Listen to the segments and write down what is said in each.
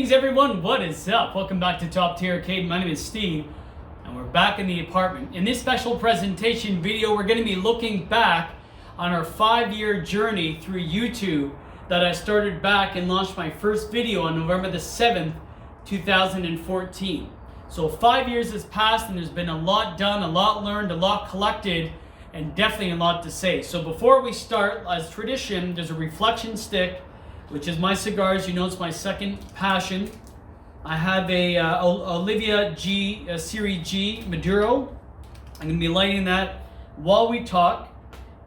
Greetings everyone, what is up? Welcome back to Top Tier Arcade. My name is Steve, and we're back in the apartment. In this special presentation video, we're going to be looking back on our 5-year journey through YouTube that I started back and launched my first video on November the 7th, 2014. So 5 years has passed and there's been a lot done, a lot learned, a lot collected, and definitely a lot to say. So before we start, as tradition, there's a reflection stick, which is my cigars. You know, it's my second passion. I have a Olivia G Series G Maduro. I'm gonna be lighting that while we talk,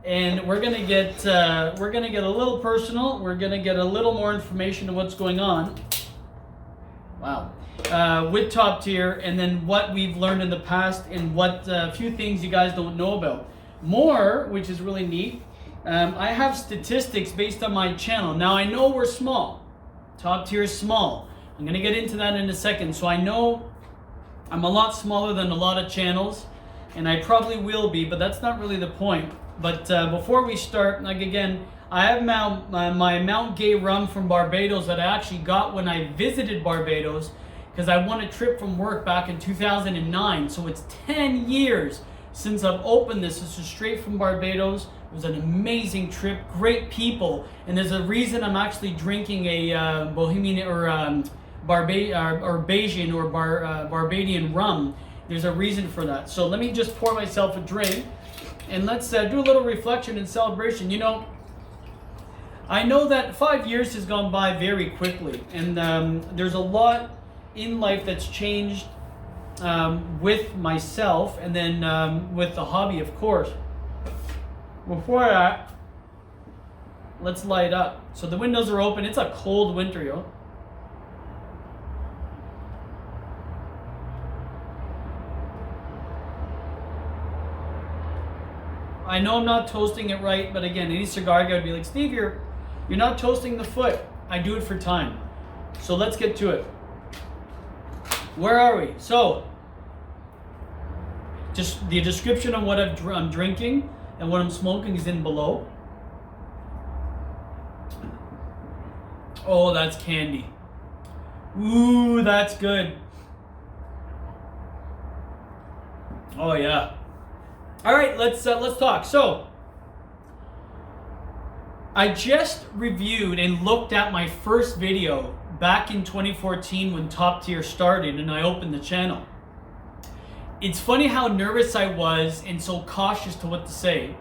and we're gonna get a little personal. We're gonna get a little more information on what's going on. Wow, with Top Tier, and then what we've learned in the past, and what a few things you guys don't know about. More, which is really neat. I have statistics based on my channel. Now I know we're small. Top Tier is small. I'm going to get into that in a second. So I know I'm a lot smaller than a lot of channels, and I probably will be, but that's not really the point. But before we start, like again, I have my Mount Gay rum from Barbados that I actually got when I visited Barbados because I won a trip from work back in 2009. So it's 10 years since I've opened this. This is straight from Barbados. It was an amazing trip, great people, and there's a reason I'm actually drinking a Bohemian or Barbadian or Barbadian rum. There's a reason for that. So let me just pour myself a drink, and let's do a little reflection and celebration. You know, I know that 5 years has gone by very quickly, and there's a lot in life that's changed with myself, and then with the hobby, of course. Before that, let's light up. So the windows are open. It's a cold winter, yo. I know I'm not toasting it right, but again, any cigar guy would be like, Steve, you're not toasting the foot. I do it for time. So let's get to it. Where are we? So, just the description of what I'm drinking and what I'm smoking is in below. Oh, that's candy. Ooh, that's good. Oh yeah. All right, let's talk. So, I just reviewed and looked at my first video back in 2014 when Top Tier started and I opened the channel. It's funny how nervous I was and so cautious to what to say.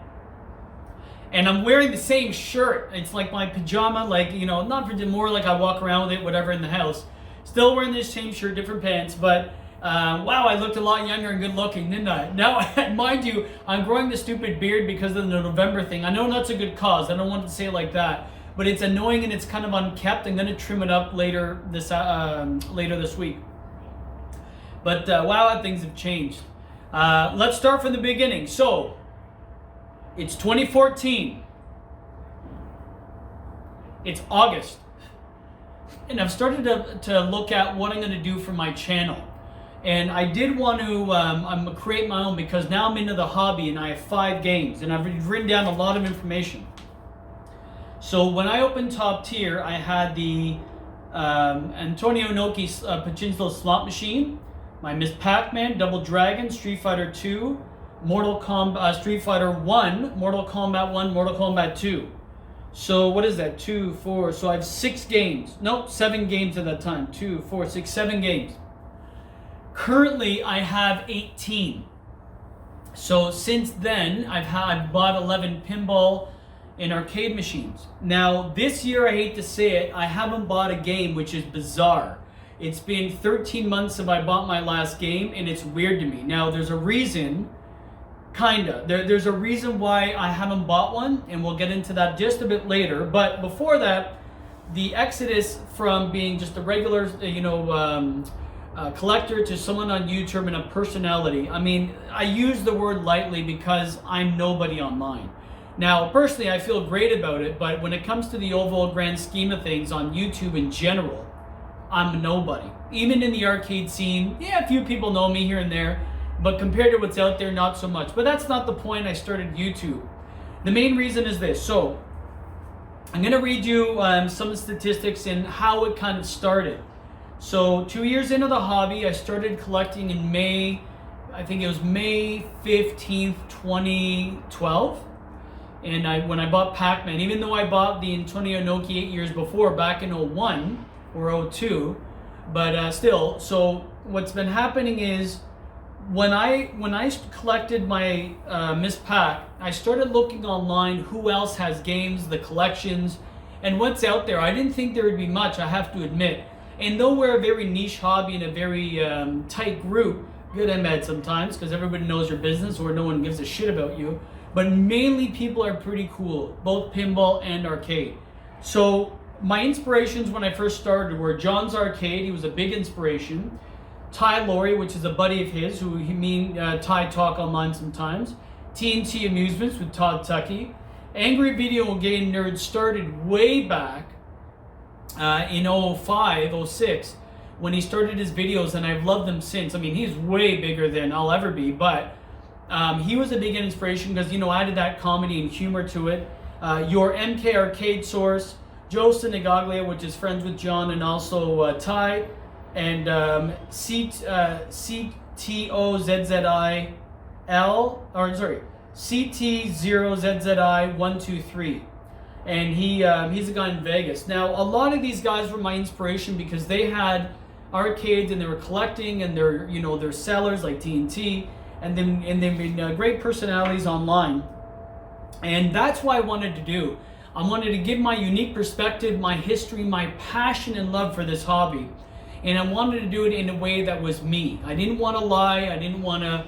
And I'm wearing the same shirt. It's like my pajama, like, you know, not for more like I walk around with it, whatever, in the house. Still wearing this same shirt, different pants, but wow, I looked a lot younger and good looking, didn't I? Now, mind you, I'm growing the stupid beard because of the November thing. I know that's a good cause. I don't want to say it like that, but it's annoying and it's kind of unkept. I'm going to trim it up later this week. But wow, things have changed. Let's start from the beginning. So, it's 2014. It's August. And I've started to look at what I'm going to do for my channel. And I did want to I'm gonna create my own because now I'm into the hobby and I have 5 games. And I've written down a lot of information. So when I opened Top Tier, I had the Antonio Inoki Pachinko slot machine, my Miss Pac-Man, Double Dragon, Street Fighter 2, Mortal Kombat, Street Fighter 1, Mortal Kombat 1, Mortal Kombat 2. So what is that? 2, 4. So I have 6 games. Nope, 7 games at that time. 2, 4, 6, 7 games. Currently, I have 18. So since then, I've bought 11 pinball and arcade machines. Now, this year, I hate to say it, I haven't bought a game, which is bizarre. It's been 13 months since I bought my last game, and it's weird to me. Now, there's a reason, kinda. There's a reason why I haven't bought one, and we'll get into that just a bit later. But before that, the exodus from being just a regular, collector to someone on YouTube and a personality. I mean, I use the word lightly because I'm nobody online. Now, personally, I feel great about it, but when it comes to the overall grand scheme of things on YouTube in general, I'm nobody. Even in the arcade scene, yeah, a few people know me here and there, but compared to what's out there, not so much. But that's not the point I started YouTube. The main reason is this. So, I'm going to read you some statistics and how it kind of started. So 2 years into the hobby, I started collecting in May, I think it was May 15th, 2012. And when I bought Pac-Man, even though I bought the Antonio Inoki 8 years before, back in 01 or 02, but still, so what's been happening is when I collected my Miss Pac, I started looking online who else has games, the collections, and what's out there. I didn't think there would be much, I have to admit. And though we're a very niche hobby and a very tight group, good and bad sometimes, because everybody knows your business or no one gives a shit about you, but mainly people are pretty cool, both pinball and arcade. So my inspirations when I first started were John's Arcade. He was a big inspiration. Ty Laurie, which is a buddy of his, who Ty talk online sometimes. TNT Amusements with Todd Tuckey. Angry Video Game Nerd started way back in 05, 06, when he started his videos, and I've loved them since. I mean, he's way bigger than I'll ever be, but he was a big inspiration because, you know, added that comedy and humor to it. Your MK Arcade Source, Joe Sinigaglia, which is friends with John and also Ty, and CT0ZZIL, and he's a guy in Vegas. Now, a lot of these guys were my inspiration because they had arcades and they were collecting, and they're sellers like TNT, and they've been great personalities online. And that's what I wanted to do. I wanted to give my unique perspective, my history, my passion and love for this hobby. And I wanted to do it in a way that was me. I didn't want to lie. I didn't want to,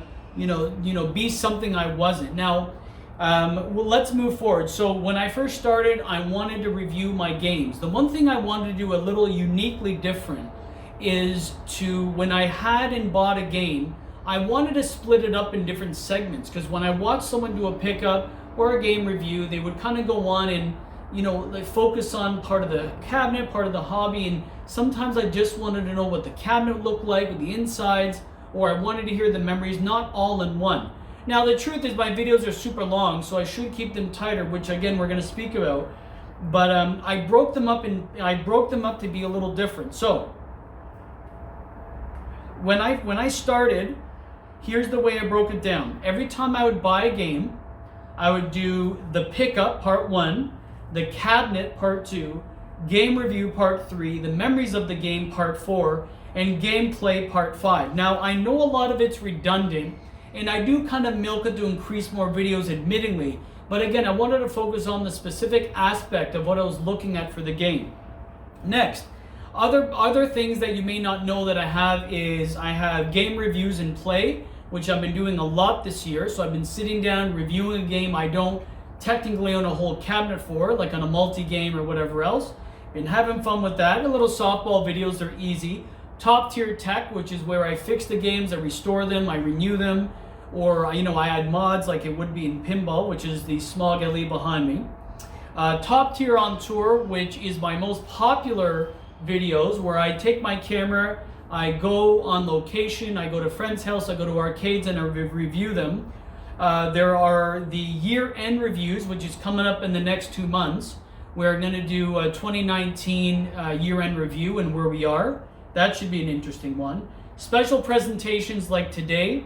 be something I wasn't. Now, well, let's move forward. So when I first started, I wanted to review my games. The one thing I wanted to do a little uniquely different is when I had and bought a game, I wanted to split it up in different segments, because when I watched someone do a pickup or a game review, they would kind of go on and focus on part of the cabinet, part of the hobby, and sometimes I just wanted to know what the cabinet looked like with the insides, or I wanted to hear the memories, not all in one. Now the truth is my videos are super long, so I should keep them tighter, which again we're going to speak about. But I broke them up to be a little different. So when I started, here's the way I broke it down. Every time I would buy a game, I would do the pickup part 1, the cabinet part 2, game review part 3, the memories of the game part 4, and gameplay part 5. Now I know a lot of it's redundant, and I do kind of milk it to increase more videos, admittingly, but again, I wanted to focus on the specific aspect of what I was looking at for the game. Next, other things that you may not know that I have is I have game reviews and play, which I've been doing a lot this year. So I've been sitting down reviewing a game I don't technically own a whole cabinet for, like on a multi-game or whatever else. Been having fun with that. A little softball videos, they're easy. Top tier tech, which is where I fix the games, I restore them, I renew them, or I add mods like it would be in pinball, which is the small alley behind me. Top tier on tour, which is my most popular videos, where I take my camera, I go on location, I go to friends' house, I go to arcades, and I review them. There are the year-end reviews, which is coming up in the next 2 months. We're going to do a 2019 year-end review and where we are. That should be an interesting one. Special presentations like today,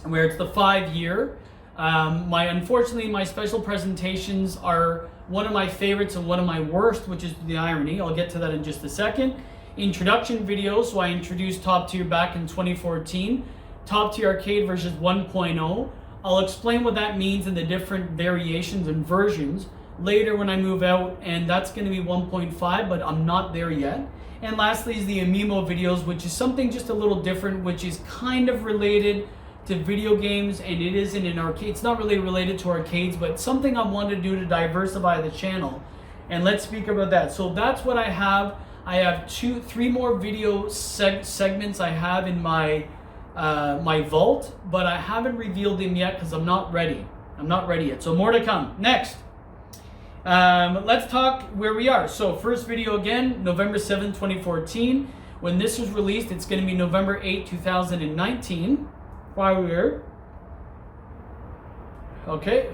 where it's the 5-year. Unfortunately, my special presentations are one of my favorites and one of my worst, which is the irony. I'll get to that in just a second. Introduction videos, so I introduced Top Tier back in 2014. Top Tier Arcade version 1.0. I'll explain what that means and the different variations and versions later when I move out, and that's going to be 1.5, but I'm not there yet. And lastly is the Amimo videos, which is something just a little different, which is kind of related to video games, and it isn't an arcade. It's not really related to arcades, but something I want to do to diversify the channel. And let's speak about that. So that's what I have. I have 3 more video segments I have in my my vault, but I haven't revealed them yet because I'm not ready. I'm not ready yet. So more to come. Next, let's talk where we are. So first video again, November 7th, 2014. When this was released, it's going to be November 8, 2019. While we're okay.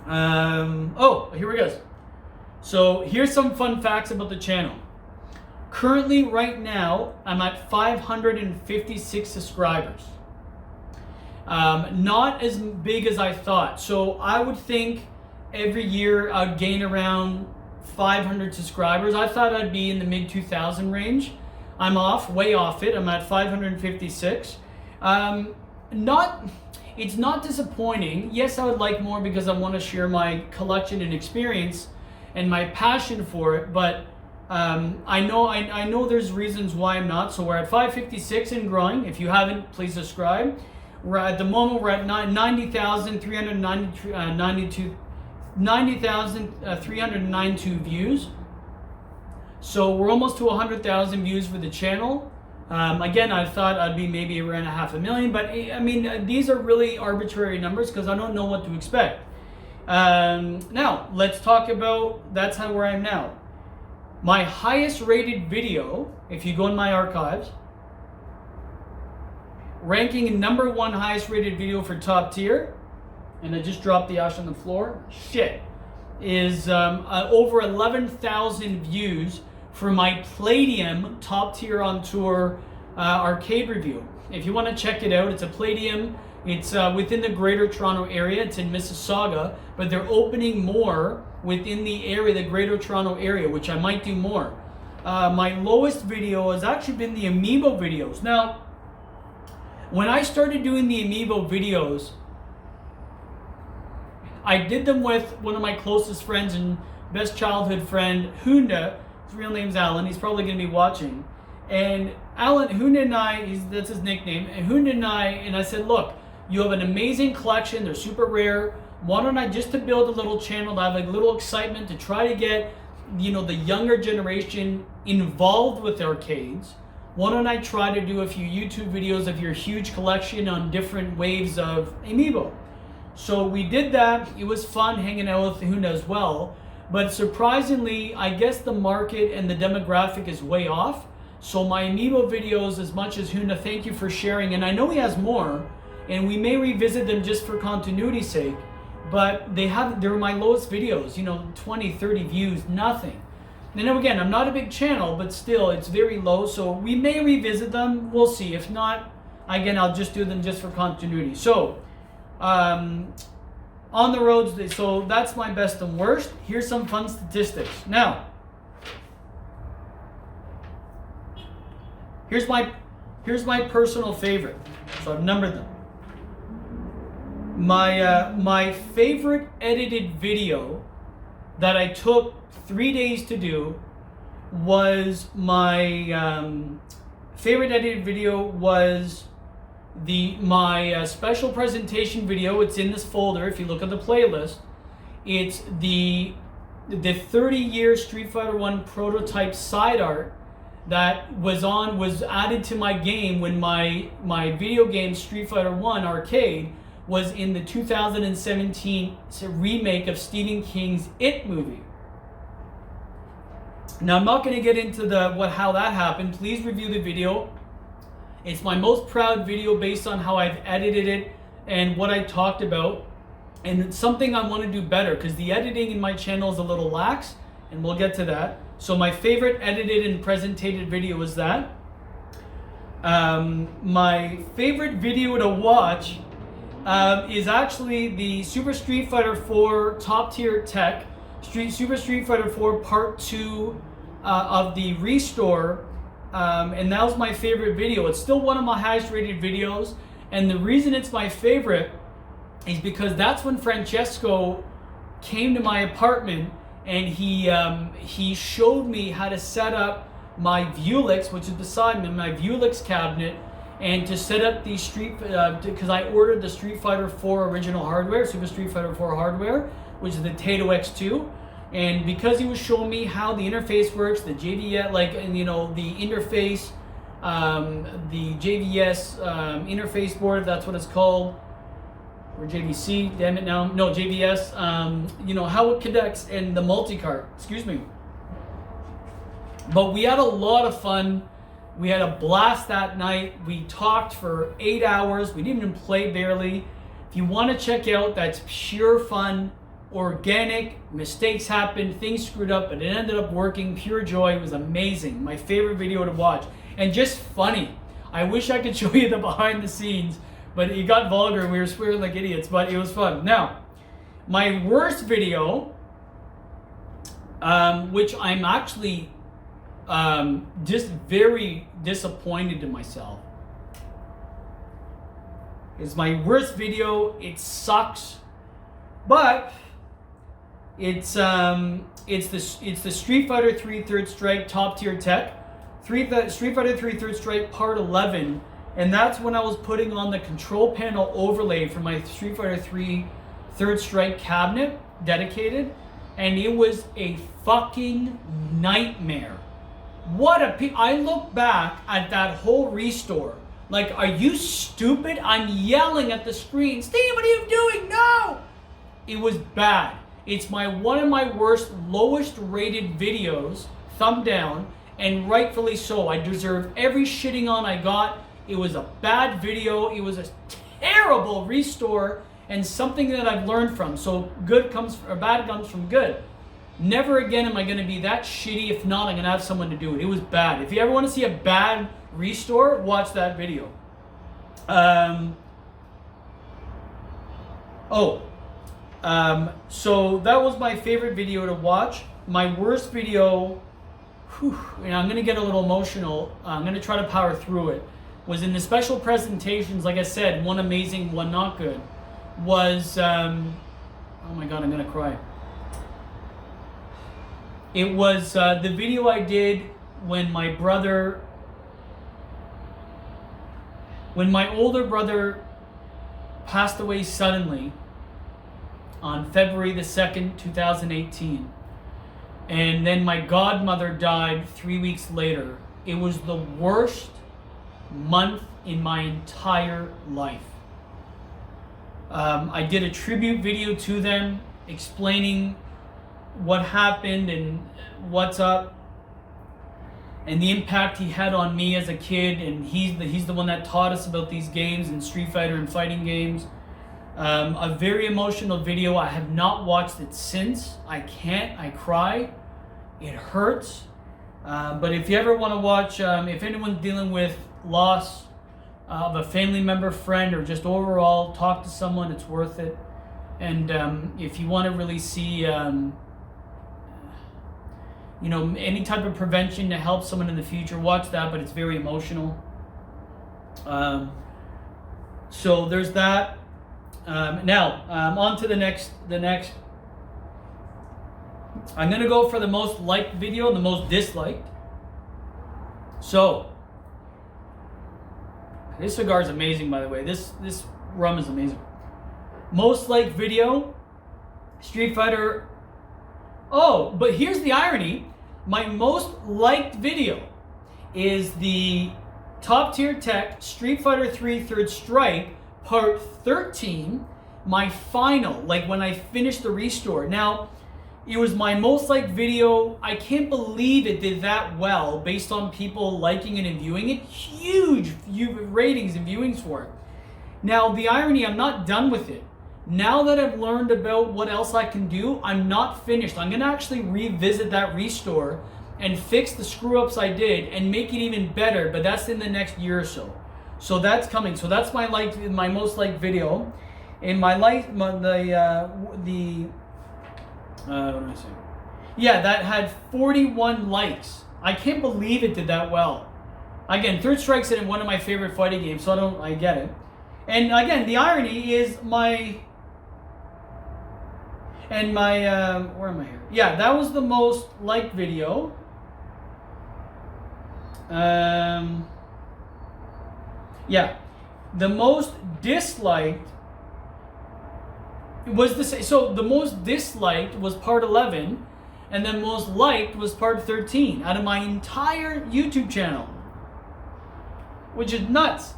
Oh, here we go. So here's some fun facts about the channel. Currently, right now, I'm at 556 subscribers. Not as big as I thought. So I would think every year I'd gain around 500 subscribers. I thought I'd be in the mid 2000 range. I'm way off it. I'm at 556. It's not disappointing. Yes, I would like more because I want to share my collection and experience and my passion for it. But I know there's reasons why I'm not. So we're at 556 and growing. If you haven't, please subscribe. At the moment, we're at 90,392 views. So we're almost to 100,000 views for the channel. Again, I thought I'd be maybe around 500,000, but I mean, these are really arbitrary numbers because I don't know what to expect. Now, let's talk about, that's where I am now. My highest rated video, if you go in my archives, ranking number 1 highest rated video for Top Tier, and I just dropped the ash on the floor, is over 11,000 views for my Palladium Top Tier on Tour arcade review. If you want to check it out, it's a Palladium. It's within the Greater Toronto area. It's in Mississauga, but they're opening more within the area, the Greater Toronto area, which I might do more. My lowest video has actually been the Amiibo videos. Now, when I started doing the Amiibo videos, I did them with one of my closest friends and best childhood friend, Hunda. His real name's Alan. He's probably going to be watching. And Hunda and I, that's his nickname. And Hunda and I said, look, you have an amazing collection. They're super rare. Why don't I, just to build a little channel, to have like a little excitement, to try to get, the younger generation involved with arcades, why don't I try to do a few YouTube videos of your huge collection on different waves of Amiibo? So we did that. It was fun hanging out with Hunda as well. But surprisingly, I guess the market and the demographic is way off. So my Amiibo videos, as much as Hunda, thank you for sharing. And I know he has more, and we may revisit them just for continuity's sake. But they're my lowest videos, 20, 30 views, nothing. And then again, I'm not a big channel, but still, it's very low. So we may revisit them. We'll see. If not, again, I'll just do them just for continuity. So, on the roads, so that's my best and worst. Here's some fun statistics. Now, here's my personal favorite. So I've numbered them. My favorite edited video that I took 3 days to do was favorite edited video was my special presentation video. It's in this folder. If you look at the playlist, it's the 30-year Street Fighter 1 prototype side art that was added to my game when my video game Street Fighter 1 arcade was in the 2017 remake of Stephen King's It movie. Now, I'm not going to get into how that happened. Please review the video. It's my most proud video based on how I've edited it and what I talked about. And it's something I want to do better because the editing in my channel is a little lax, and we'll get to that. So my favorite edited and presented video is that. My favorite video to watch is actually the Super Street Fighter 4 Top Tier Tech, Super Street Fighter 4 Part 2 of the Restore, and that was my favorite video. It's still one of my highest rated videos, and the reason it's my favorite is because that's when Francesco came to my apartment and he showed me how to set up my Vuelix, which is beside me, my Vuelix cabinet, and to set up the because I ordered the Street Fighter 4 original hardware, Super Street Fighter 4 hardware, which is the Tato X2. And because he was showing me how the interface works, the JVS, the interface, the JVS interface board, that's what it's called, or JVC, damn it now, no, JVS, how it connects, and the multi-cart, excuse me. But we had a lot of fun. We had a blast that night. We talked for 8 hours. We didn't even play barely. If you want to check out, that's pure fun organic, mistakes happened, things screwed up, but it ended up working, pure joy. It was amazing. My favorite video to watch. And just funny. I wish I could show you the behind the scenes, but it got vulgar and we were swearing like idiots, but it was fun. Now, my worst video, which I'm actually just very disappointed in myself, is my worst video. It sucks, but it's the Street Fighter 3 Third Strike Top Tier Tech, Street Fighter 3 Third Strike Part 11, and that's when I was putting on the control panel overlay for my Street Fighter 3 Third Strike cabinet, dedicated, and it was a fucking nightmare. I look back at that whole restore, like, are you stupid? I'm yelling at the screen, Steve, what are you doing? No! It was bad. It's one of my worst, lowest rated videos, thumb down, and rightfully so. I deserve every shitting on I got. It was a bad video. It was a terrible restore, and something that I've learned from. So bad comes from good. Never again am I going to be that shitty. If not, I'm going to have someone to do it. It was bad. If you ever want to see a bad restore, watch that video. So that was my favorite video to watch. My worst video, and I'm going to get a little emotional. I'm going to try to power through it. Was in the special presentations, like I said, one amazing, one not good. Was, oh my God, I'm going to cry. It was the video I did when my older brother passed away suddenly on February the 2nd, 2018. And then my godmother died 3 weeks later. It was the worst month in my entire life. I did a tribute video to them, explaining what happened and what's up, and the impact he had on me as a kid. And he's the one that taught us about these games and Street Fighter and fighting games. A very emotional video. I have not watched it since. I can't. I cry. It hurts. But if you ever want to watch, if anyone's dealing with loss of a family member, friend, or just overall, talk to someone. It's worth it. And if you want to really see, any type of prevention to help someone in the future, watch that. But it's very emotional. So there's that. Now, on to the next. I'm going to go for the most liked video and the most disliked. So, this cigar is amazing, by the way. This rum is amazing. Most liked video, Street Fighter. Oh, but here's the irony. My most liked video is the Top Tier Tech Street Fighter 3 Third Strike Part 13, my final, like when I finished the restore. Now, it was my most liked video. I can't believe it did that well based on people liking it and viewing it. Huge ratings and viewings for it. Now, the irony, I'm not done with it. Now that I've learned about what else I can do, I'm not finished. I'm going to actually revisit that restore and fix the screw-ups I did and make it even better, but that's in the next year or so. So that's coming. So that's my most liked video. In my life, what did I say? Yeah, that had 41 likes. I can't believe it did that well. Again, Third Strike's in one of my favorite fighting games, so I get it. And again, the irony is where am I here? Yeah, that was the most liked video. Yeah, the most disliked was the same. So the most disliked was part 11, and the most liked was part 13 out of my entire YouTube channel, which is nuts.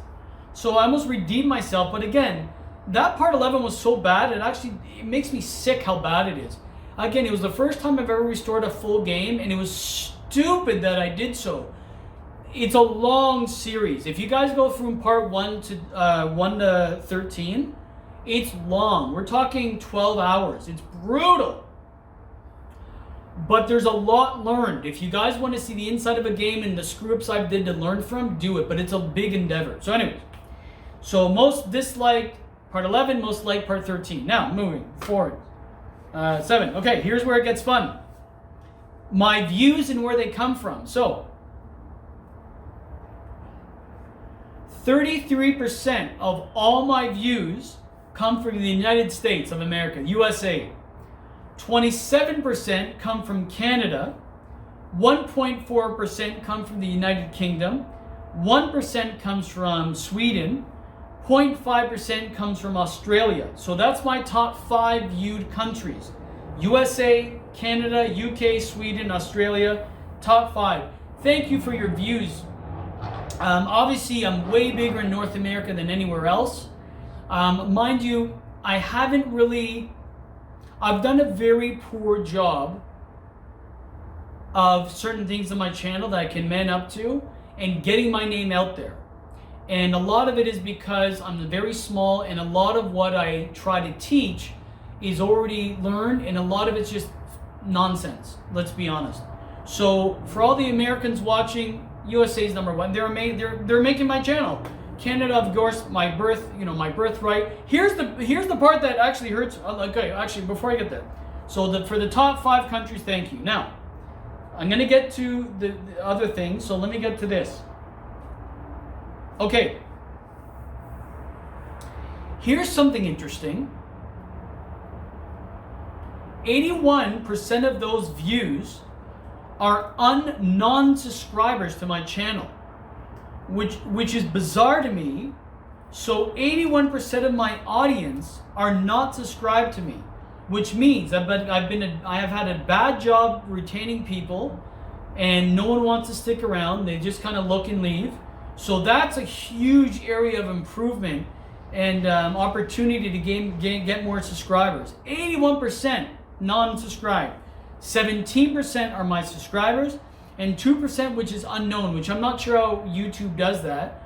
So I almost redeemed myself, but again, that part 11 was so bad, it makes me sick how bad it is. Again, it was the first time I've ever restored a full game, and it was stupid that I did so. It's a long series. If you guys go from part 1 to 13, It's long. We're talking 12 hours. It's brutal. But there's a lot learned. If you guys want to see the inside of a game and the screw-ups I've did to learn from, do it. But it's a big endeavor. So anyways, so most disliked, part 11, most liked, part 13. Now, moving forward. 7. Okay, here's where it gets fun. My views and where they come from. So, 33% of all my views come from the United States of America, USA. 27% come from Canada. 1.4% come from the United Kingdom. 1% comes from Sweden. 0.5% comes from Australia. So that's my top 5 viewed countries. USA, Canada, UK, Sweden, Australia, top 5. Thank you for your views. Obviously, I'm way bigger in North America than anywhere else. Mind you, I've done a very poor job of certain things on my channel that I can man up to and getting my name out there. And a lot of it is because I'm very small, and a lot of what I try to teach is already learned, and a lot of it's just nonsense, let's be honest. So for all the Americans watching, USA's number 1. They're making my channel. Canada, of course, my birthright. Here's the part that actually hurts. Okay, actually, before I get there, so for the top 5 countries, thank you. Now, I'm gonna get to the other things. So let me get to this. Okay. Here's something interesting. 81% of those views are non-subscribers to my channel, which is bizarre to me. So 81% of my audience are not subscribed to me, which means I have had a bad job retaining people, and no one wants to stick around. They just kind of look and leave. So that's a huge area of improvement and opportunity to get more subscribers. 81% non-subscribed. 17% are my subscribers, and 2%, which is unknown, which I'm not sure how YouTube does that.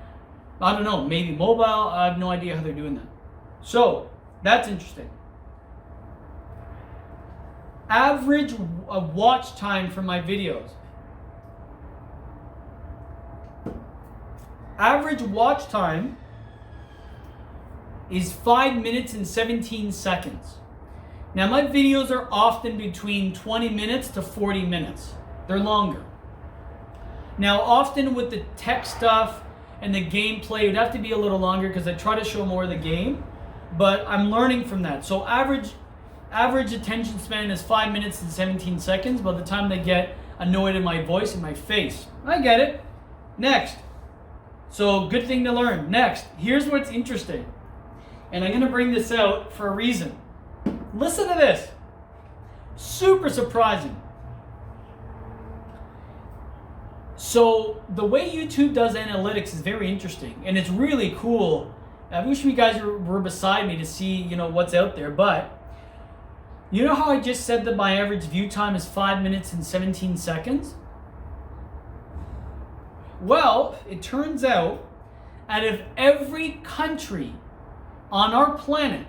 I don't know, maybe mobile. I have no idea how they're doing that. So that's interesting. Average watch time for my videos. Average watch time is 5 minutes and 17 seconds. Now, my videos are often between 20 minutes to 40 minutes. They're longer. Now, often with the tech stuff and the gameplay, it'd have to be a little longer because I try to show more of the game, but I'm learning from that. So average attention span is 5 minutes and 17 seconds by the time they get annoyed at my voice and my face. I get it. Next. So good thing to learn. Next, here's what's interesting. And I'm going to bring this out for a reason. Listen to this. Super surprising. So the way YouTube does analytics is very interesting, and it's really cool. I wish you guys were beside me to see, what's out there. But you know how I just said that my average view time is 5 minutes and 17 seconds? Well, it turns out out of every country on our planet,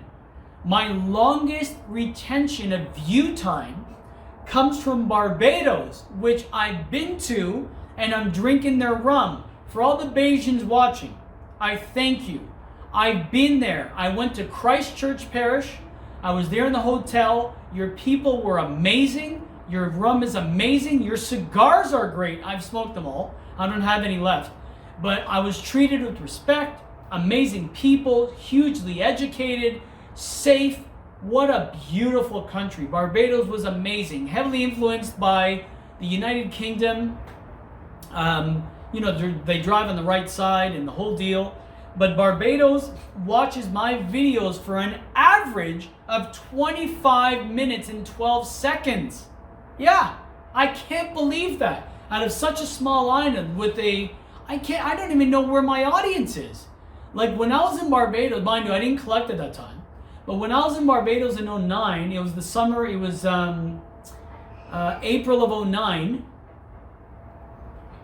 my longest retention of view time comes from Barbados, which I've been to, and I'm drinking their rum. For all the Bajans watching, I thank you. I've been there. I went to Christchurch Parish. I was there in the hotel. Your people were amazing. Your rum is amazing. Your cigars are great. I've smoked them all. I don't have any left. But I was treated with respect. Amazing people, hugely educated, safe. What a beautiful country. Barbados was amazing. Heavily influenced by the United Kingdom. They drive on the right side and the whole deal. But Barbados watches my videos for an average of 25 minutes and 12 seconds. Yeah, I can't believe that. Out of such a small island with I don't even know where my audience is. Like when I was in Barbados, mind you, I didn't collect at that time. But when I was in Barbados in 2009, it was the summer, it was April of 2009.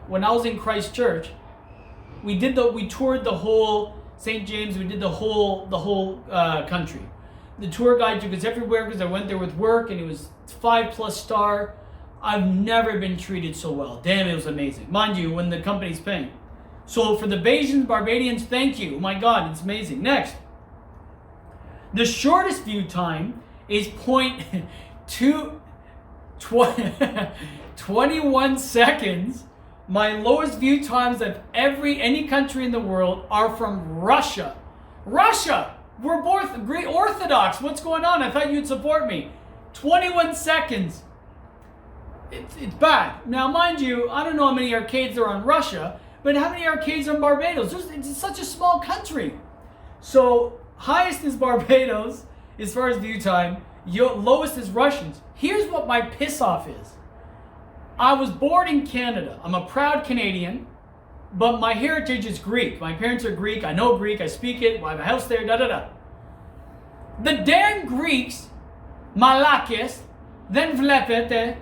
When I was in Christchurch, we toured the whole St. James. We did the whole country. The tour guide took us everywhere because I went there with work, and it was 5+ star. I've never been treated so well. Damn, it was amazing. Mind you, when the company's paying. So for the Bajans, Barbadians, thank you. My God, it's amazing. Next. The shortest view time is 21 seconds. My lowest view times of any country in the world are from Russia. Russia! We're both Greek Orthodox. What's going on? I thought you'd support me. 21 seconds. It's bad. Now, mind you, I don't know how many arcades there are in Russia, but how many arcades are in Barbados? It's such a small country. So, highest is Barbados as far as view time. Lowest is Russians. Here's what my piss off is. I was born in Canada. I'm a proud Canadian, but my heritage is Greek. My parents are Greek. I know Greek. I speak it. I have a house there. The damn Greeks, Malakis, then Vlepete,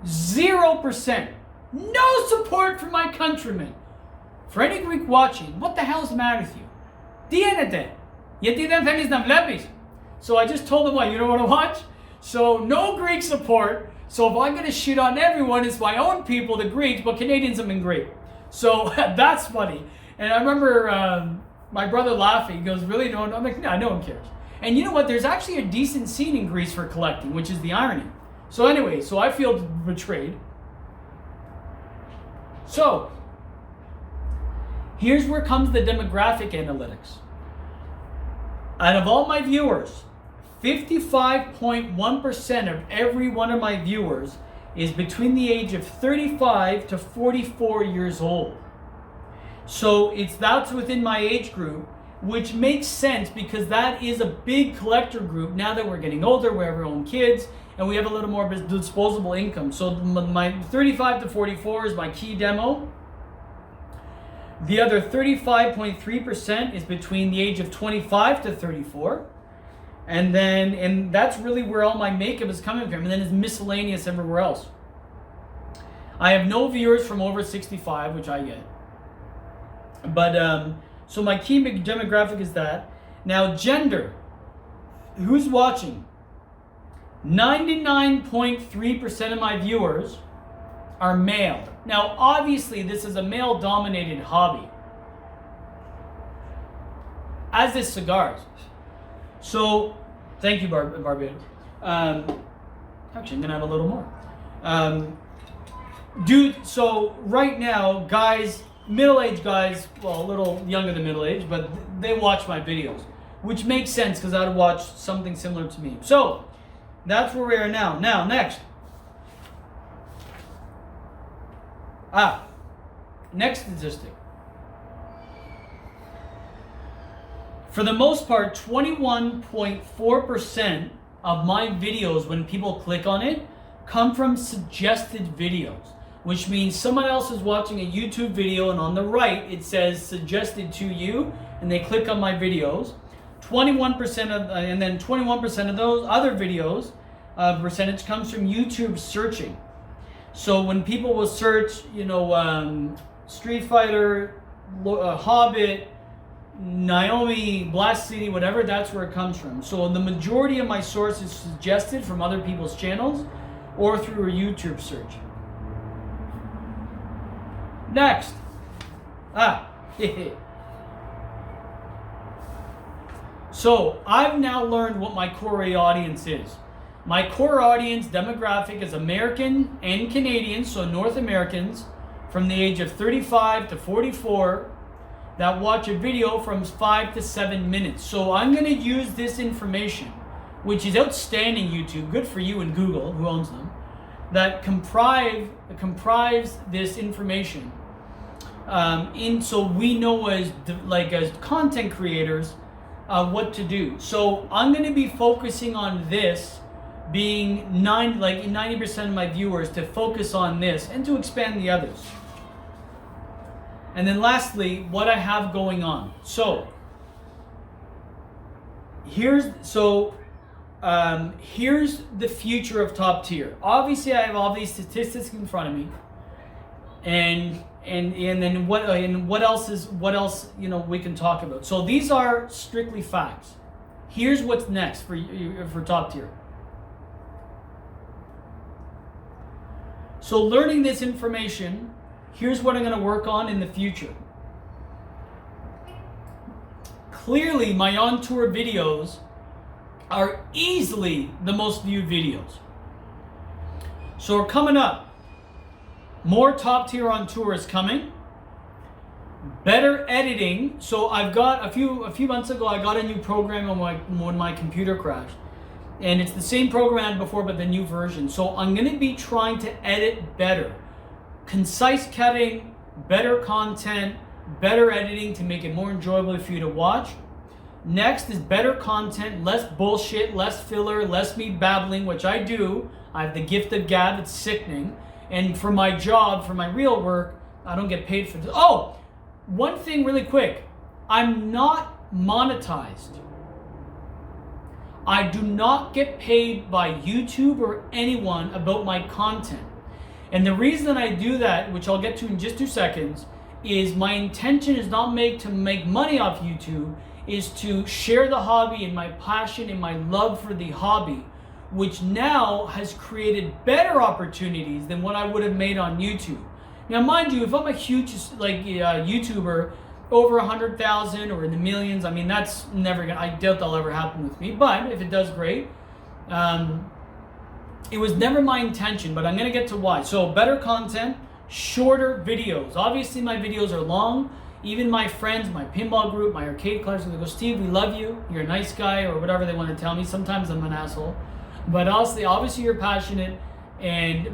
0%. No support for my countrymen. For any Greek watching, what the hell is the matter with you? Dienete. Yetiden feliz na vlepis. So I just told them, what, you don't want to watch? So no Greek support. So if I'm going to shit on everyone, it's my own people, the Greeks, but Canadians have been great. So that's funny. And I remember my brother laughing. He goes, really? No? I'm like, no, no one cares. And you know what? There's actually a decent scene in Greece for collecting, which is the irony. So anyway, so I feel betrayed. So here's where comes the demographic analytics. Out of all my viewers, 55.1% of every one of my viewers is between the age of 35 to 44 years old. So that's within my age group, which makes sense because that is a big collector group now that we're getting older, we have our own kids, and we have a little more disposable income. So my 35 to 44 is my key demo. The other 35.3% is between the age of 25 to 34. And that's really where all my makeup is coming from. And then it's miscellaneous everywhere else. I have no viewers from over 65, which I get. But, so my key demographic is that. Now, gender. Who's watching? 99.3% of my viewers are male. Now, obviously, this is a male-dominated hobby. As is cigars. So, thank you, Barbados. Actually, I'm going to have a little more. So right now, guys, middle-aged guys, well, a little younger than middle-aged, but they watch my videos, which makes sense because I would watch something similar to me. So, that's where we are now. Now, next. Next statistic. For the most part, 21.4% of my videos, when people click on it, come from suggested videos, which means someone else is watching a YouTube video and on the right it says suggested to you, and they click on my videos. 21% of, and then 21% of those other videos, percentage comes from YouTube searching. So when people will search, Street Fighter, Hobbit, Naomi, Blast City, whatever, that's where it comes from. So the majority of my source is suggested from other people's channels or through a YouTube search. Next. So I've now learned what my core audience is. My core audience demographic is American and Canadian, so North Americans from the age of 35 to 44 that watch a video from 5 to 7 minutes. So I'm going to use this information, which is outstanding, YouTube, good for you and Google, who owns them, that comprise this information. So we know as content creators what to do. So I'm going to be focusing on this, being 90% of my viewers, to focus on this and to expand the others. And then lastly, what I have going on. So here's the future of Top Tier. Obviously, I have all these statistics in front of me, and And then what else we can talk about. So these are strictly facts. Here's what's next for Top Tier. So learning this information, here's what I'm going to work on in the future. Clearly, my on-tour videos are easily the most viewed videos. So we're coming up. More Top Tier on tour is coming. Better editing. So I've got a few months ago, I got a new program when my computer crashed. And it's the same program I had before, but the new version. So I'm going to be trying to edit better. Concise cutting, better content, better editing to make it more enjoyable for you to watch. Next is better content, less bullshit, less filler, less me babbling, which I do. I have the gift of gab, it's sickening. And for my job, for my real work, I don't get paid for this. Oh, one thing really quick. I'm not monetized. I do not get paid by YouTube or anyone about my content. And the reason I do that, which I'll get to in just 2 seconds, is my intention is not to make money off YouTube, is to share the hobby and my passion and my love for the hobby, which now has created better opportunities than what I would have made on YouTube. Now, mind you, if I'm a huge YouTuber, over 100,000 or in the millions, I mean, that's never gonna, I doubt that'll ever happen with me, but if it does, great. It was never my intention, but I'm gonna get to why. So better content, shorter videos. Obviously my videos are long. Even my friends, my pinball group, my arcade collectors, they go, Steve, we love you. You're a nice guy, or whatever they want to tell me. Sometimes I'm an asshole. But obviously you're passionate,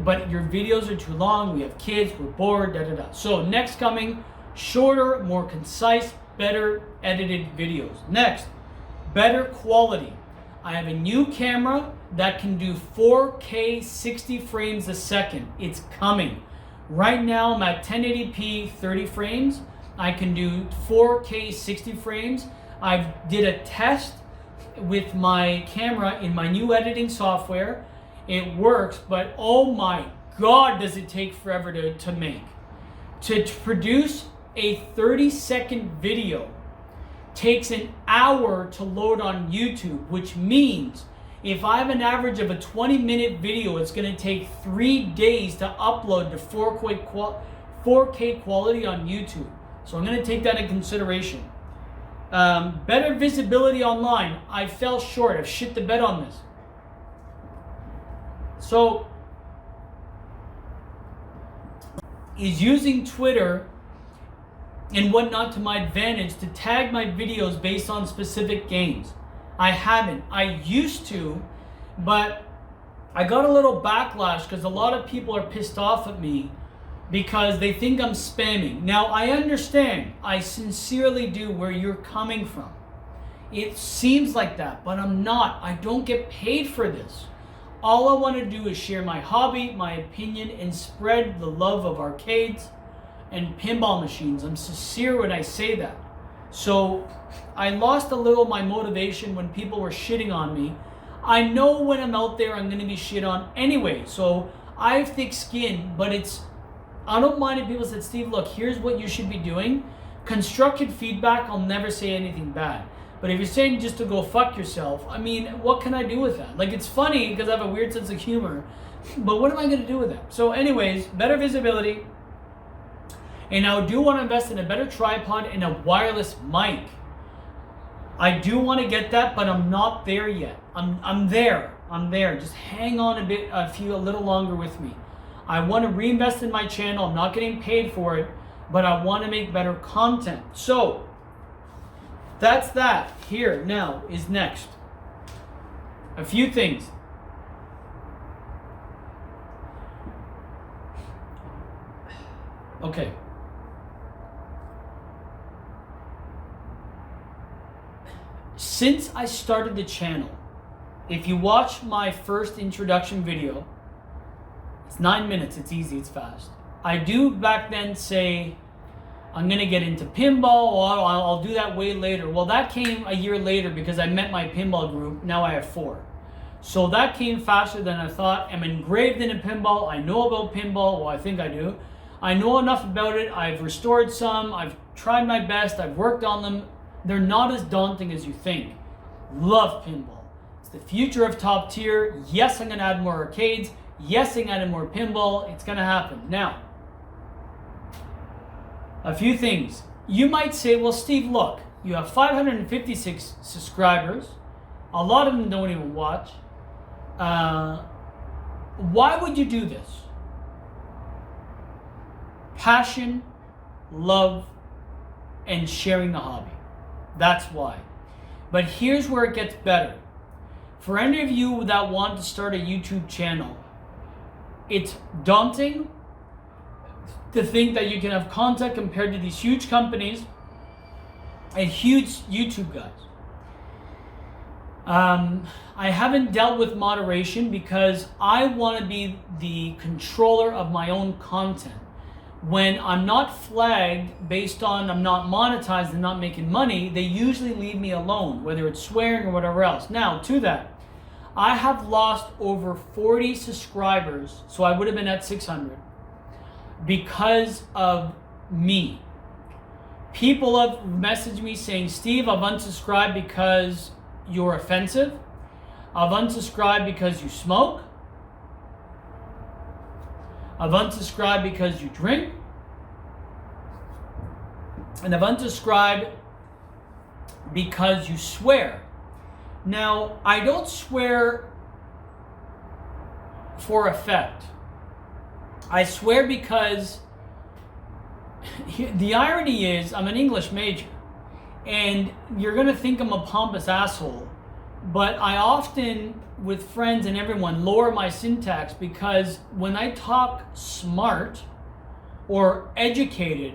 but your videos are too long. We have kids, we're bored, da da da. So next coming, shorter, more concise, better edited videos. Next, better quality. I have a new camera that can do 4K 60 frames a second. It's coming. Right now I'm at 1080p 30 frames. I can do 4K 60 frames. I did a test with my camera in my new editing software. It works, but oh my God, does it take forever to make. To produce a 30-second video takes an hour to load on YouTube, which means if I have an average of a 20-minute video, it's going to take 3 days to upload to 4K quality on YouTube. So I'm going to take that in consideration. Better visibility online. I fell short. I've shit the bed on this. So, is using Twitter and whatnot to my advantage to tag my videos based on specific games. I haven't. I used to, but I got a little backlash because a lot of people are pissed off at me because they think I'm spamming. Now, I understand. I sincerely do where you're coming from. It seems like that, but I'm not. I don't get paid for this. All I want to do is share my hobby, my opinion, and spread the love of arcades and pinball machines. I'm sincere when I say that. So I lost a little of my motivation when people were shitting on me. I know when I'm out there, I'm going to be shit on anyway. So I have thick skin, but I don't mind if people said, Steve, look, here's what you should be doing. Constructive feedback, I'll never say anything bad. But if you're saying just to go fuck yourself, I mean, what can I do with that? Like, it's funny because I have a weird sense of humor, but what am I going to do with that? So anyways, better visibility. And I do want to invest in a better tripod and a wireless mic. I do want to get that, but I'm not there yet. I'm there. Just hang on a little longer with me. I want to reinvest in my channel. I'm not getting paid for it, but I want to make better content. So that's that. Here now is next. A few things. Okay. Since I started the channel, if you watch my first introduction video, it's 9 minutes, it's easy, it's fast. I do back then say, I'm going to get into pinball, or I'll do that way later. Well, that came a year later because I met my pinball group. Now I have 4. So that came faster than I thought. I'm engraved in a pinball. I know about pinball. Well, I think I do. I know enough about it. I've restored some. I've tried my best. I've worked on them. They're not as daunting as you think. Love pinball. It's the future of top tier. Yes, I'm going to add more arcades. Yes, I'm going to add more pinball. It's going to happen. Now, a few things. You might say, well, Steve, look, you have 556 subscribers. A lot of them don't even watch. Why would you do this? Passion, love, and sharing the hobby. That's why. But here's where it gets better. For any of you that want to start a YouTube channel, it's daunting to think that you can have content compared to these huge companies and huge YouTube guys. I haven't dealt with moderation because I want to be the controller of my own content. When I'm not flagged based on I'm not monetized and not making money, they usually leave me alone, whether it's swearing or whatever else. Now, to that, I have lost over 40 subscribers, so I would have been at 600, because of me. People have messaged me saying, Steve, I've unsubscribed because you're offensive. I've unsubscribed because you smoke. I've unsubscribed because you drink. And I've unsubscribed because you swear. Now, I don't swear for effect. I swear because the irony is I'm an English major. And you're going to think I'm a pompous asshole. But I often, with friends and everyone, lower my syntax because when I talk smart or educated,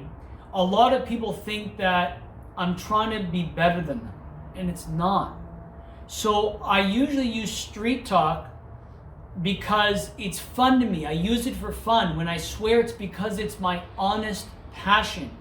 a lot of people think that I'm trying to be better than them. And it's not. So I usually use street talk because it's fun to me. I use it for fun. When I swear, it's because it's my honest passion.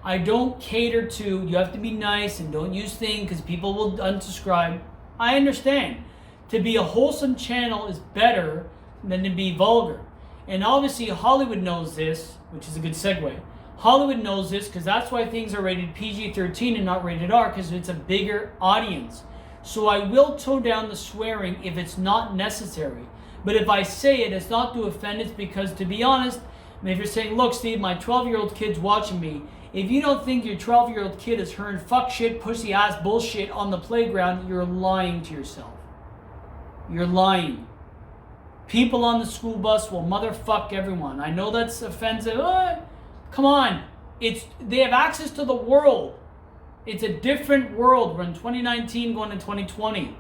I don't cater to, you have to be nice and don't use things because people will unsubscribe. I understand. To be a wholesome channel is better than to be vulgar. And obviously Hollywood knows this, which is a good segue. Hollywood knows this because that's why things are rated PG-13 and not rated R, because it's a bigger audience. So I will tone down the swearing if it's not necessary. But if I say it, it's not to offend, it's because, to be honest, if you're saying, look, Steve, my 12-year-old kid's watching me, if you don't think your 12-year-old kid is hearing fuck shit, pussy ass bullshit on the playground, you're lying to yourself. You're lying. People on the school bus will motherfuck everyone. I know that's offensive. Come on. They have access to the world. It's a different world. We're in 2019 going to 2020.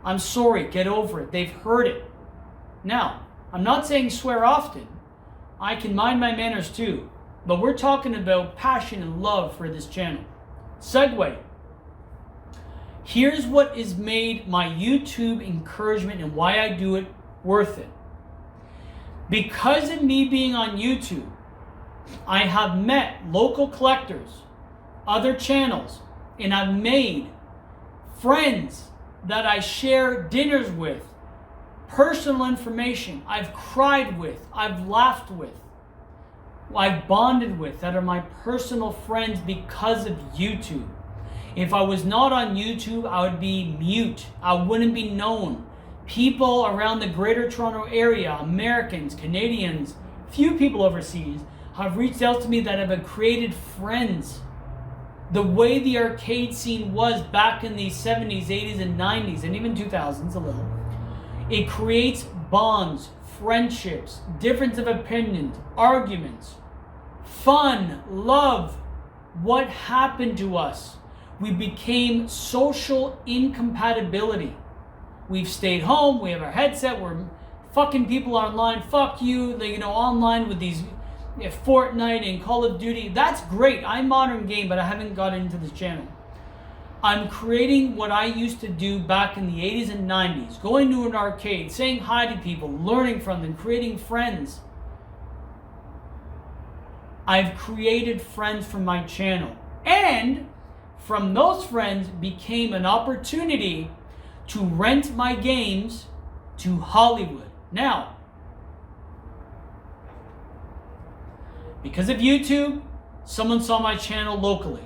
I'm sorry. Get over it. They've heard it. Now, I'm not saying swear often. I can mind my manners too. But we're talking about passion and love for this channel. Segue. Here's what has made my YouTube encouragement and why I do it worth it. Because of me being on YouTube, I have met local collectors, other channels, and I've made friends that I share dinners with, personal information I've cried with, I've laughed with, I've bonded with, that are my personal friends because of YouTube. If I was not on YouTube, I would be mute. I wouldn't be known. People around the Greater Toronto Area, Americans, Canadians, few people overseas, have reached out to me that have created friends. The way the arcade scene was back in the 70s, 80s, and 90s, and even 2000s a little. It creates bonds, friendships, difference of opinions, arguments, fun, love. What happened to us? We became social incompatibility. We've stayed home, we have our headset, we're fucking people online, fuck you, online with these Fortnite and Call of Duty. That's great. I'm modern game, but I haven't got into this channel. I'm creating what I used to do back in the 80s and 90s. Going to an arcade, saying hi to people, learning from them, creating friends. I've created friends from my channel. And from those friends became an opportunity to rent my games to Hollywood. Now, Because of YouTube, someone saw my channel locally.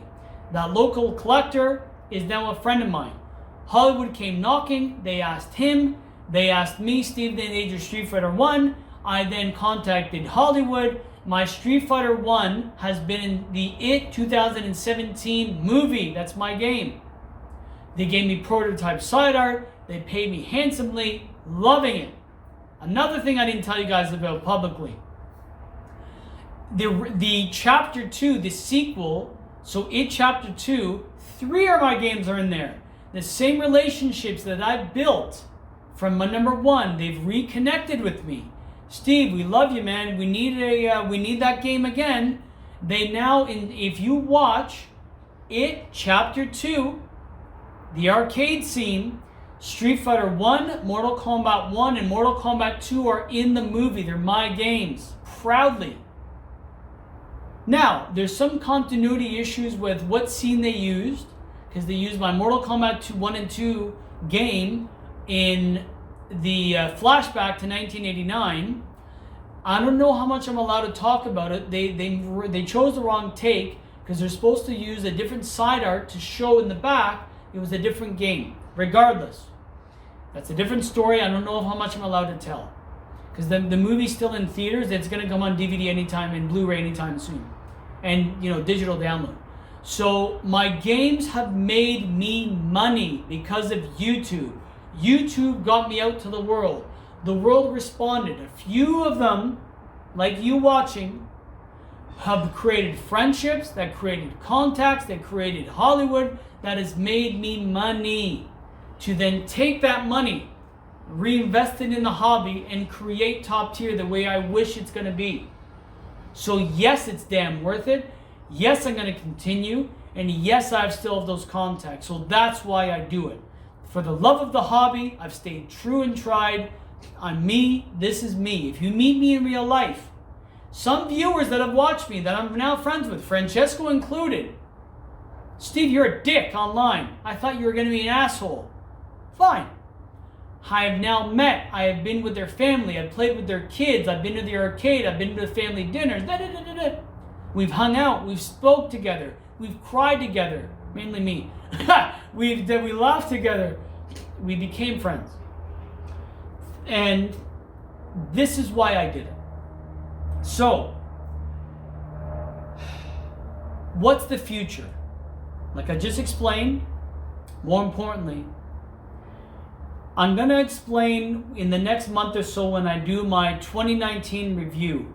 That local collector is now a friend of mine. Hollywood came knocking, they asked him, they asked me, Steve, the age of Street Fighter 1. I then contacted Hollywood. My Street Fighter 1 has been in the It 2017 movie. That's my game. They gave me prototype side art. They paid me handsomely. Loving it. Another thing I didn't tell you guys about publicly. The Chapter 2, the sequel, so It Chapter 2, 3 of my games are in there. The same relationships that I built from my number 1, they've reconnected with me. Steve, we love you, man. We need that game again. They now, if you watch It Chapter 2, the arcade scene, Street Fighter 1, Mortal Kombat 1, and Mortal Kombat 2 are in the movie. They're my games. Proudly. Now, there's some continuity issues with what scene they used, because they used my Mortal Kombat 2, 1 and 2 game in the flashback to 1989. I don't know how much I'm allowed to talk about it. They chose the wrong take, because they're supposed to use a different side art to show in the back it was a different game. Regardless, that's a different story. I don't know how much I'm allowed to tell, because the movie's still in theaters. It's going to come on DVD anytime and Blu-ray anytime soon, and digital download. So my games have made me money because of YouTube. YouTube got me out to the world. The world responded. A few of them, like you watching, have created friendships, that created contacts, that created Hollywood, that has made me money. To then take that money, reinvest it in the hobby, and create top tier the way I wish it's going to be. So yes, it's damn worth it. Yes, I'm going to continue. And yes, I still have those contacts. So that's why I do it. For the love of the hobby, I've stayed true and tried. I'm me. This is me. If you meet me in real life, some viewers that have watched me that I'm now friends with, Francesco included, Steve, you're a dick online. I thought you were going to be an asshole. Fine. I have now met. I have been with their family. I've played with their kids. I've been to the arcade. I've been to the family dinners. We've hung out. We've spoke together. We've cried together. Mainly me. We laughed together. We became friends. And this is why I did it. So, what's the future? Like I just explained, more importantly, I'm going to explain in the next month or so when I do my 2019 review.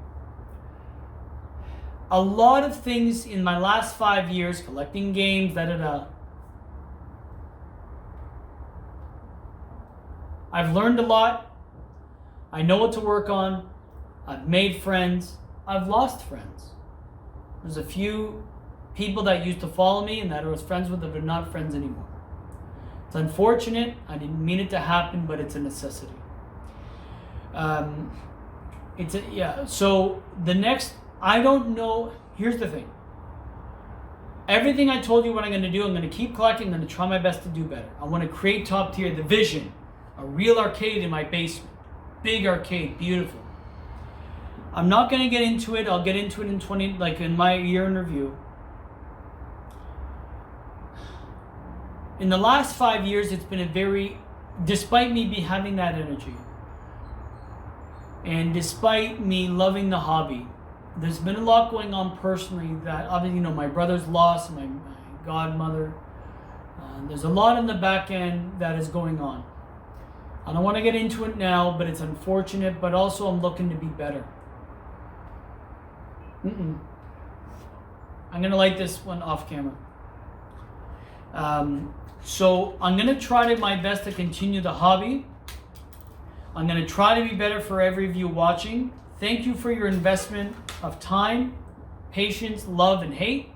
A lot of things in my last 5 years, collecting games, I've learned a lot. I know what to work on. I've made friends. I've lost friends. There's a few people that used to follow me and that I was friends with that are not friends anymore. It's unfortunate. I didn't mean it to happen, but it's a necessity. So the next, I don't know. Here's the thing. Everything I told you what I'm going to do, I'm going to keep collecting. I'm going to try my best to do better. I want to create top tier, the vision, a real arcade in my basement. Big arcade, beautiful. I'm not going to get into it. I'll get into it in my year in review. In the last 5 years, it's been despite me having that energy, and despite me loving the hobby, there's been a lot going on personally that obviously, my brother's lost, my godmother. There's a lot in the back end that is going on. I don't want to get into it now, but it's unfortunate, but also I'm looking to be better. I'm going to light this one off camera. So I'm going to try my best to continue the hobby. I'm going to try to be better for every of you watching. Thank you for your investment of time, patience, love, and hate.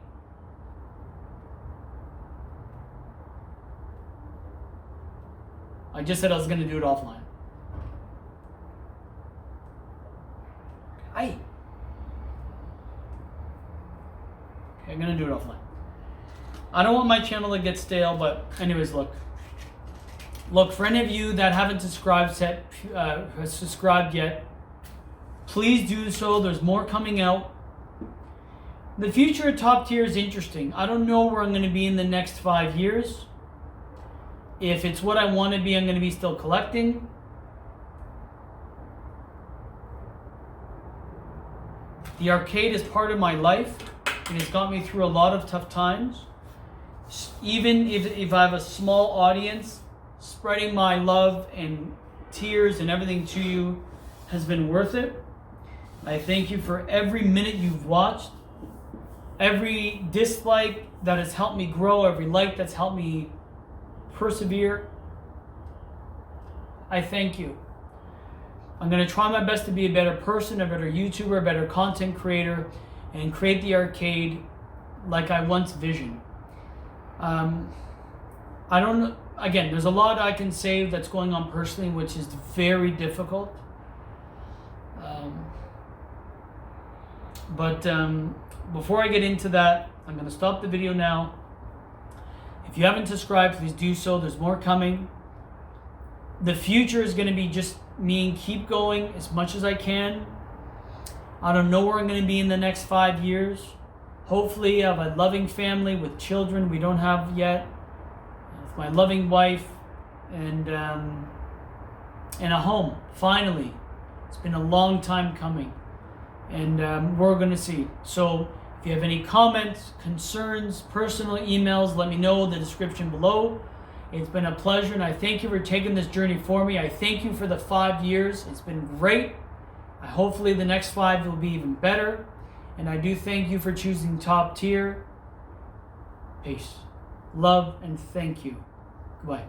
I just said I was going to do it offline. Okay, I'm going to do it offline. I don't want my channel to get stale, but anyways, look, for any of you that haven't subscribed yet, please do so. There's more coming out. The future of Top Tier is interesting. I don't know where I'm going to be in the next 5 years. If it's what I want to be, I'm going to be still collecting. The arcade is part of my life. It has got me through a lot of tough times. Even if I have a small audience, spreading my love and tears and everything to you has been worth it. I thank you for every minute you've watched, every dislike that has helped me grow, every like that's helped me persevere. I thank you. I'm going to try my best to be a better person, a better YouTuber, a better content creator, and create the arcade like I once visioned. I don't know. Again, there's a lot I can say that's going on personally, which is very difficult. But before I get into that, I'm going to stop the video now. If you haven't subscribed, please do so. There's more coming. The future is going to be just me and keep going as much as I can. I don't know where I'm going to be in the next 5 years. Hopefully I have a loving family with children we don't have yet. With my loving wife and a home, finally. It's been a long time coming. And we're going to see. So if you have any comments, concerns, personal emails, let me know in the description below. It's been a pleasure, and I thank you for taking this journey for me. I thank you for the 5 years. It's been great. Hopefully the next 5 will be even better. And I do thank you for choosing Top Tier. Peace, love, and thank you. Goodbye.